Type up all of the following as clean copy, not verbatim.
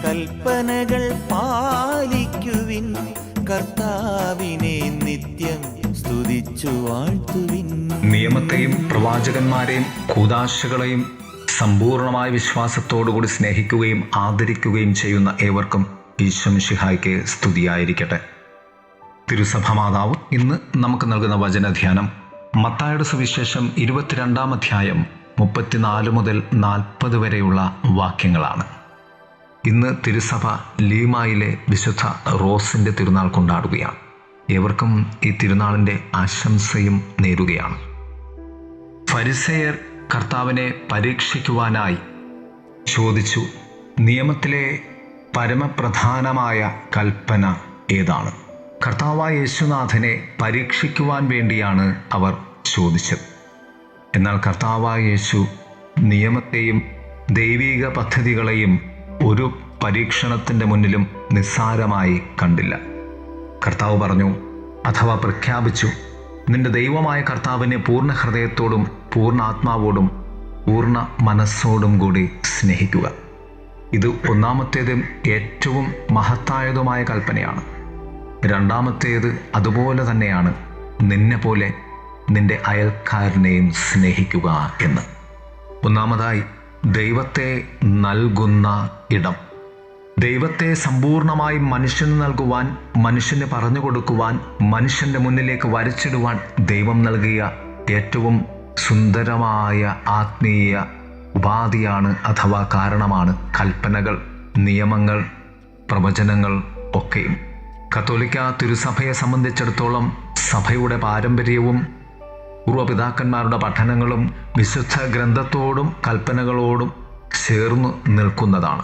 കൽപ്പനകൾ പാലിക്കുവിൻ, കർത്താവിനെ നിത്യം സ്തുതിച്ചു വാഴ്ത്തുവിൻ. നിയമത്തെയും പ്രവാചകന്മാരെയും കൂദാശകളെയും സമ്പൂർണമായ വിശ്വാസത്തോടുകൂടി സ്നേഹിക്കുകയും ആദരിക്കുകയും ചെയ്യുന്ന ഏവർക്കും ഈശോ മിശിഹായ്ക്ക് സ്തുതിയായിരിക്കട്ടെ. തിരുസഭ മാതാവ് ഇന്ന് നമുക്ക് നൽകുന്ന വചനധ്യാനം മത്തായിയുടെ സുവിശേഷം 22-ാം അധ്യായം 34 മുതൽ 40 വരെയുള്ള വാക്യങ്ങളാണ്. ഇന്ന് തിരുസഭ ലീമായിലെ വിശുദ്ധ റോസിൻ്റെ തിരുനാൾ കൊണ്ടാടുകയാണ്. ഏവർക്കും ഈ തിരുനാളിൻ്റെ ആശംസയും നേരുകയാണ്. ഫരിസേയർ കർത്താവിനെ പരീക്ഷിക്കുവാനായി ചോദിച്ചു, നിയമത്തിലെ പരമപ്രധാനമായ കൽപ്പന ഏതാണ്? കർത്താവായ യേശുനാഥനെ പരീക്ഷിക്കുവാൻ വേണ്ടിയാണ് അവർ ചോദിച്ചത്. എന്നാൽ കർത്താവായ യേശു നിയമത്തെയും ദൈവിക പദ്ധതികളെയും ഒരു പരീക്ഷണത്തിൻ്റെ മുന്നിലും നിസ്സാരമായി കണ്ടില്ല. കർത്താവ് പറഞ്ഞു, അഥവാ പ്രഖ്യാപിച്ചു, നിന്റെ ദൈവമായ കർത്താവിനെ പൂർണ്ണ ഹൃദയത്തോടും പൂർണ്ണ ആത്മാവോടും പൂർണ്ണ മനസ്സോടും കൂടി സ്നേഹിക്കുക. ഇത് ഒന്നാമത്തേതും ഏറ്റവും മഹത്തായതുമായ കൽപ്പനയാണ്. രണ്ടാമത്തേത് അതുപോലെ തന്നെയാണ്, നിന്നെ പോലെ നിന്റെ അയൽക്കാരനെയും സ്നേഹിക്കുക എന്ന്. ഒന്നാമതായി ദൈവത്തെ നൽകുന്ന ഇടം. ദൈവത്തെ സമ്പൂർണമായി മനുഷ്യന് നൽകുവാൻ, മനുഷ്യന് പറഞ്ഞു കൊടുക്കുവാൻ, മനുഷ്യൻ്റെ മുന്നിലേക്ക് വരച്ചിടുവാൻ ദൈവം നൽകിയ ഏറ്റവും സുന്ദരമായ ആത്മീയ ഉപാധിയാണ് അഥവാ കാരണമാണ് കൽപ്പനകൾ, നിയമങ്ങൾ, പ്രവചനങ്ങൾ ഒക്കെയും. കത്തോലിക്ക തിരുസഭയെ സംബന്ധിച്ചിടത്തോളം സഭയുടെ പാരമ്പര്യവും പൂർവ്വപിതാക്കന്മാരുടെ പഠനങ്ങളും വിശുദ്ധ ഗ്രന്ഥത്തോടും കൽപ്പനകളോടും ചേർന്നു നിൽക്കുന്നതാണ്.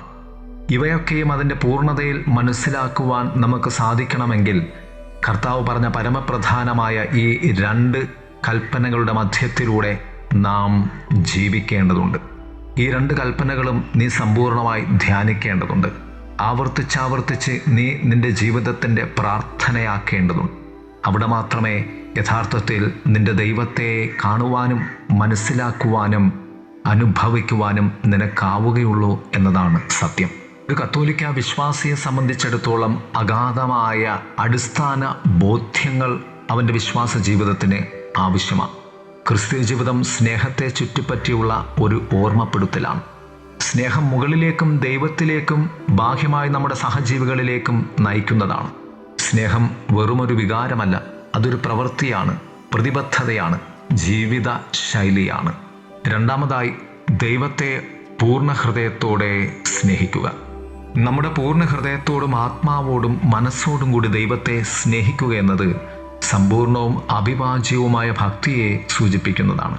ഇവയൊക്കെയും അതിൻ്റെ പൂർണ്ണതയിൽ മനസ്സിലാക്കുവാൻ നമുക്ക് സാധിക്കണമെങ്കിൽ കർത്താവ് പറഞ്ഞ പരമപ്രധാനമായ ഈ 2 കൽപ്പനകളുടെ മധ്യത്തിലൂടെ നാം ജീവിക്കേണ്ടതുണ്ട്. ഈ 2 കൽപ്പനകളും നീ സമ്പൂർണമായി ധ്യാനിക്കേണ്ടതുണ്ട്. ആവർത്തിച്ചാവർത്തിച്ച് നീ നിന്റെ ജീവിതത്തിൻ്റെ പ്രാർത്ഥനയാക്കേണ്ടതുണ്ട്. അവിടെ മാത്രമേ യഥാർത്ഥത്തിൽ നിന്റെ ദൈവത്തെ കാണുവാനും മനസ്സിലാക്കുവാനും അനുഭവിക്കുവാനും നിനക്കാവുകയുള്ളൂ എന്നതാണ് സത്യം. ഒരു കത്തോലിക്ക വിശ്വാസിയെ സംബന്ധിച്ചിടത്തോളം അഗാധമായ അടിസ്ഥാന ബോധ്യങ്ങൾ അവൻ്റെ വിശ്വാസ ജീവിതത്തിന് ആവശ്യമാണ്. ക്രിസ്തീയ ജീവിതം സ്നേഹത്തെ ചുറ്റിപ്പറ്റിയുള്ള ഒരു ഓർമ്മപ്പെടുത്തലാണ്. സ്നേഹം മുകളിലേക്കും ദൈവത്തിലേക്കും ബാഹ്യമായി നമ്മുടെ സഹജീവികളിലേക്കും നയിക്കുന്നതാണ്. സ്നേഹം വെറുമൊരു വികാരമല്ല, അതൊരു പ്രവൃത്തിയാണ്, പ്രതിബദ്ധതയാണ്, ജീവിത ശൈലിയാണ്. രണ്ടാമതായി ദൈവത്തെ പൂർണ്ണ ഹൃദയത്തോടെ സ്നേഹിക്കുക. നമ്മുടെ പൂർണ്ണ ഹൃദയത്തോടും ആത്മാവോടും മനസ്സോടും കൂടി ദൈവത്തെ സ്നേഹിക്കുക എന്നത് സമ്പൂർണവും അവിഭാജ്യവുമായ ഭക്തിയെ സൂചിപ്പിക്കുന്നതാണ്.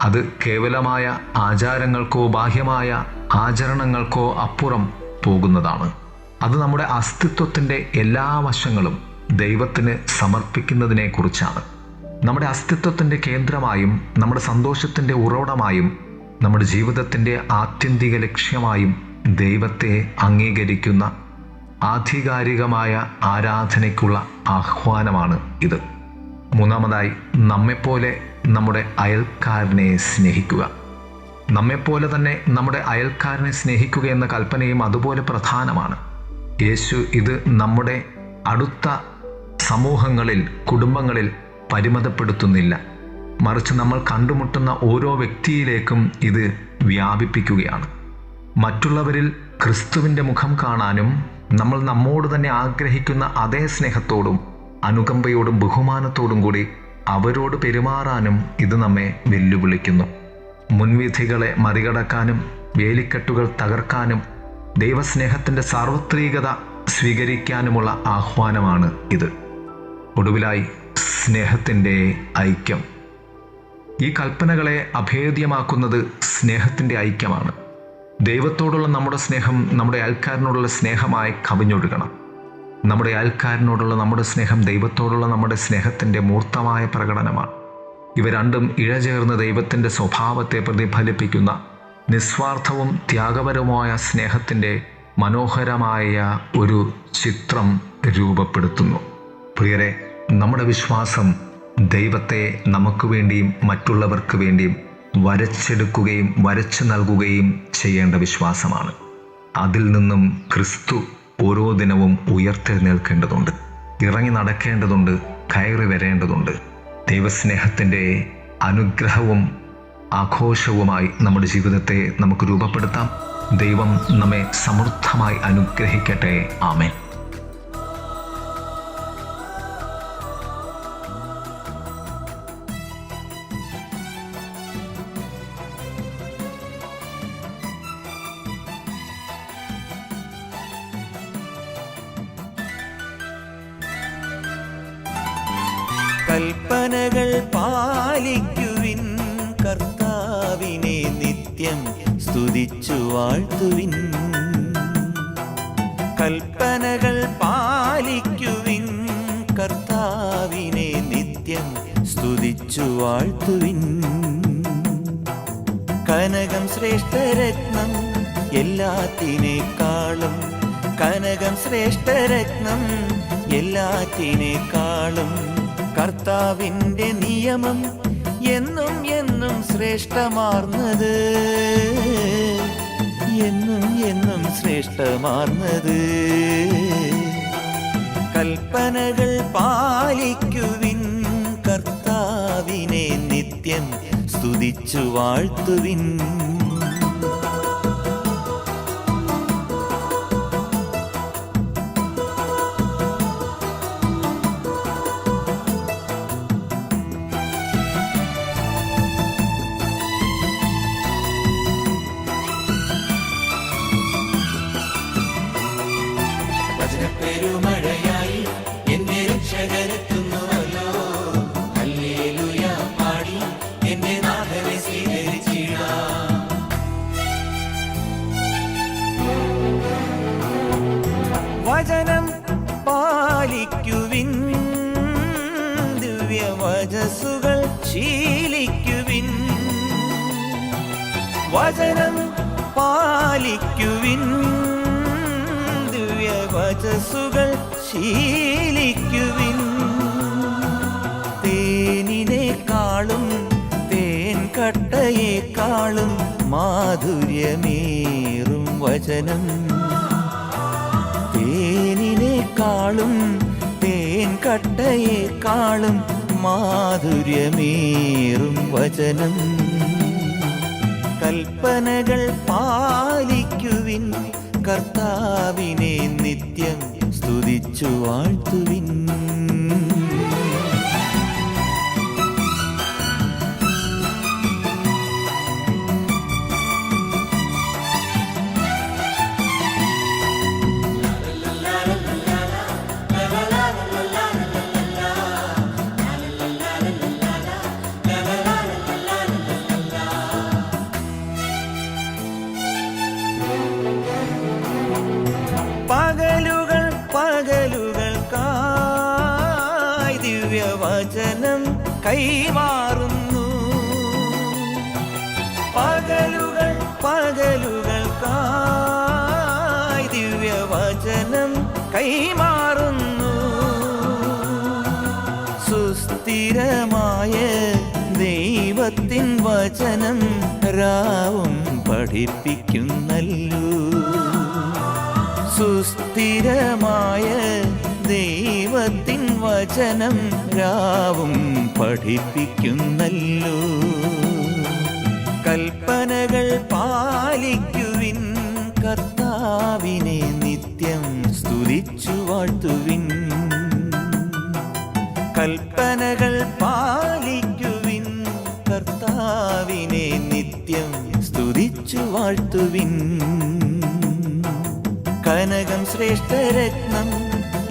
അത് കേവലമായ ആചാരങ്ങൾക്കോ ബാഹ്യമായ ആചരണങ്ങൾക്കോ അപ്പുറം പോകുന്നതാണ്. അത് നമ്മുടെ അസ്തിത്വത്തിൻ്റെ എല്ലാ വശങ്ങളും ദൈവത്തിന് സമർപ്പിക്കുന്നതിനെക്കുറിച്ചാണ്. നമ്മുടെ അസ്തിത്വത്തിൻ്റെ കേന്ദ്രമായും നമ്മുടെ സന്തോഷത്തിൻ്റെ ഉറവിടമായും നമ്മുടെ ജീവിതത്തിൻ്റെ ആത്യന്തിക ലക്ഷ്യമായും ദൈവത്തെ അംഗീകരിക്കുന്ന ആധികാരികമായ ആരാധനയ്ക്കുള്ള ആഹ്വാനമാണ് ഇത്. മൂന്നാമതായി നമ്മെപ്പോലെ നമ്മുടെ അയൽക്കാരനെ സ്നേഹിക്കുക. നമ്മെപ്പോലെ തന്നെ നമ്മുടെ അയൽക്കാരനെ സ്നേഹിക്കുക എന്ന കൽപ്പനയും അതുപോലെ പ്രധാനമാണ്. യേശു ഇത് നമ്മുടെ അടുത്ത സമൂഹങ്ങളിൽ, കുടുംബങ്ങളിൽ പരിമിതപ്പെടുത്തുന്നില്ല. മറിച്ച് നമ്മൾ കണ്ടുമുട്ടുന്ന ഓരോ വ്യക്തിയിലേക്കും ഇത് വ്യാപിപ്പിക്കുകയാണ്. മറ്റുള്ളവരിൽ ക്രിസ്തുവിൻ്റെ മുഖം കാണാനും നമ്മൾ നമ്മോട് തന്നെ ആഗ്രഹിക്കുന്ന അതേ സ്നേഹത്തോടും അനുകമ്പയോടും ബഹുമാനത്തോടും കൂടി അവരോട് പെരുമാറാനും ഇത് നമ്മെ വെല്ലുവിളിക്കുന്നു. മുൻവിധികളെ മറികടക്കാനും വേലിക്കെട്ടുകൾ തകർക്കാനും ദൈവസ്നേഹത്തിൻ്റെ സാർവത്രികത സ്വീകരിക്കാനുമുള്ള ആഹ്വാനമാണ് ഇത്. ഒടുവിലായി സ്നേഹത്തിൻ്റെ ഐക്യം. ഈ കൽപ്പനകളെ അഭേദ്യമാക്കുന്നത് സ്നേഹത്തിൻ്റെ ഐക്യമാണ്. ദൈവത്തോടുള്ള നമ്മുടെ സ്നേഹം നമ്മുടെ അയൽക്കാരനോടുള്ള സ്നേഹമായി കവിഞ്ഞൊഴുകണം. നമ്മുടെ അയൽക്കാരനോടുള്ള നമ്മുടെ സ്നേഹം ദൈവത്തോടുള്ള നമ്മുടെ സ്നേഹത്തിൻ്റെ മൂർത്തമായ പ്രകടനമാണ്. ഇവ രണ്ടും ഇഴചേർന്ന് ദൈവത്തിൻ്റെ സ്വഭാവത്തെ പ്രതിഫലിപ്പിക്കുന്ന നിസ്വാർത്ഥവും ത്യാഗപരവുമായ സ്നേഹത്തിൻ്റെ മനോഹരമായ ഒരു ചിത്രം രൂപപ്പെടുത്തുന്നു. പ്രിയരെ, നമ്മുടെ വിശ്വാസം ദൈവത്തെ നമുക്ക് വേണ്ടിയും മറ്റുള്ളവർക്ക് വേണ്ടിയും വരച്ചെടുക്കുകയും വരച്ചു നൽകുകയും ചെയ്യേണ്ട വിശ്വാസമാണ്. അതിൽ നിന്നും ക്രിസ്തു ഓരോ ദിനവും ഉയർത്തെഴുന്നേൽക്കേണ്ടതുണ്ട്, ഇറങ്ങി നടക്കേണ്ടതുണ്ട്, കയറി വരേണ്ടതുണ്ട്. ദൈവസ്നേഹത്തിൻ്റെ അനുഗ്രഹവും ആഘോഷവുമായി നമ്മുടെ ജീവിതത്തെ നമുക്ക് രൂപപ്പെടുത്താം. ദൈവം നമ്മെ സമൃദ്ധമായി അനുഗ്രഹിക്കട്ടെ. ആമേൻ. കൽപ്പനകൾ പാലിക്കുവിൻ, കർത്താവിനെ നിത്യം സ്തുതിച്ചു വാഴ്ത്തുവിൻ. കൽപ്പനകൾ പാലിക്കുവിൻ, കർത്താവിനെ നിത്യം സ്തുതിച്ചു വാഴ്ത്തുവിൻ. കനകം ശ്രേഷ്ഠരത്നം എല്ലാത്തിനേക്കാളും, കനകം ശ്രേഷ്ഠരത്നം എല്ലാത്തിനേക്കാളും, കർത്താവിൻ്റെ നിയമം എന്നും എന്നും ശ്രേഷ്ഠമാർന്നത്, എന്നും എന്നും ശ്രേഷ്ഠമാർന്നത്. കൽപ്പനകൾ പാലിക്കുവിൻ, കർത്താവിനെ നിത്യം സ്തുതിച്ചു വാഴ്ത്തുവിൻ. പെരുമഴയായി എന്നെ രക്ഷകരെത്തുന്നുവല്ലോ, ഹല്ലേലൂയ പാടി എന്നെ നാഥനെ സ്വീകരിച്ചിടാം. വചനം പാലിക്കുവിൻ, ദിവ്യവചസ്സുകൾ ശീലിക്കുവിൻ. വചനം പാലിക്കുവിൻ, ദിവ്യവചസ്സുകൾ ശീലിക്കുവിൻ. തേനിനേക്കാളും തേൻ കട്ടയേക്കാളും മാധുര്യമേറും വചനം. തേനിനേക്കാളും തേൻ കട്ടയേക്കാളും മാധുര്യമേറും വചനം. കൽപ്പനകൾ പാലിക്കുവിൻ, കർത്താവിനെ നിത്യം സ്തുതിച്ചു വാഴ്ത്തുവിൻ. പകലുകൾക്കായി ദിവ്യവചനം കൈമാറുന്നു. പകലുകൾക്കായി ദിവ്യവചനം കൈമാറുന്നു. സുസ്ഥിരമായ ദൈവത്തിൻ വചനം രാവും പഠിപ്പിക്കുന്നല്ലോ. സുസ്ഥിരമായ ദൈവത്തിൻ വചനം രാവും പഠിപ്പിക്കുന്നല്ലോ. കൽപ്പനകൾ പാലിക്കുവിൻ, കർത്താവിനെ നിത്യം സ്തുതിച്ചു വാഴ്ത്തുവിൻ. കൽപ്പനകൾ പാലിക്കുവിൻ, കർത്താവിനെ നിത്യം സ്തുതിച്ചു വാഴ്ത്തുവിൻ. കനകം ശ്രേഷ്ഠരത്നം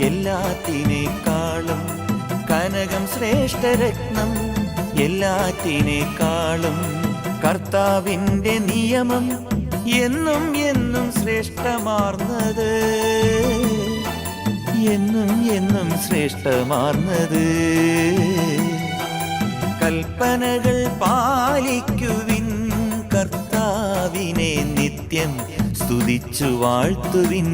എല്ലാത്തിനേക്കാളും, കനകം ശ്രേഷ്ഠരത്നം എല്ലാത്തിനേക്കാളും, കർത്താവിൻ്റെ നിയമം എന്നും എന്നും ശ്രേഷ്ഠമാർന്നത്, എന്നും എന്നും ശ്രേഷ്ഠമാർന്നത്. കൽപ്പനകൾ പാലിക്കുവിൻ, കർത്താവിനെ നിത്യം സ്തുതിച്ചു വാഴ്ത്തുവിൻ.